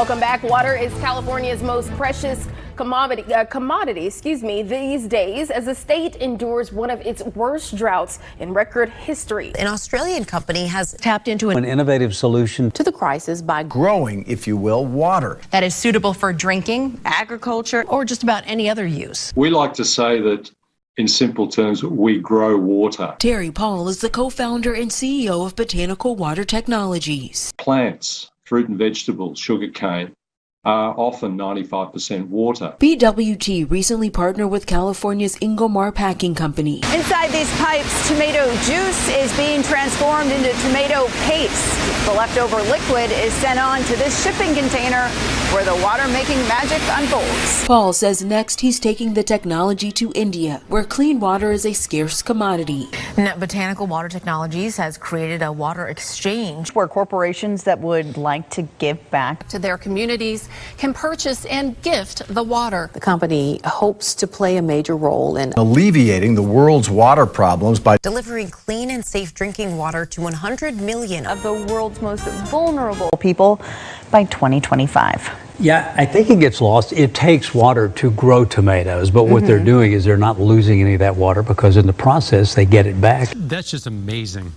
Welcome back. Water is California's most precious commodity these days as the state endures one of its worst droughts in record history. An Australian company has tapped into an innovative solution to the crisis by growing, if you will, water that is suitable for drinking, agriculture, or just about any other use. We like to say that in simple terms, we grow water. Terry Paul is the co-founder and CEO of Botanical Water Technologies. Plants, fruit and vegetables, sugarcane, are often 95% water. BWT recently partnered with California's Ingomar Packing Company. Inside these pipes, tomato juice is being transformed into tomato paste. The leftover liquid is sent on to this shipping container where the water-making magic unfolds. Paul says next he's taking the technology to India, where clean water is a scarce commodity. Botanical Water Technologies has created a water exchange where corporations that would like to give back to their communities can purchase and gift the water. The company hopes to play a major role in alleviating the world's water problems by delivering clean and safe drinking water to 100 million of the world's most vulnerable people by 2025. Yeah, I think it gets lost. It takes water to grow tomatoes, but what they're doing is they're not losing any of that water because in the process they get it back. That's just amazing.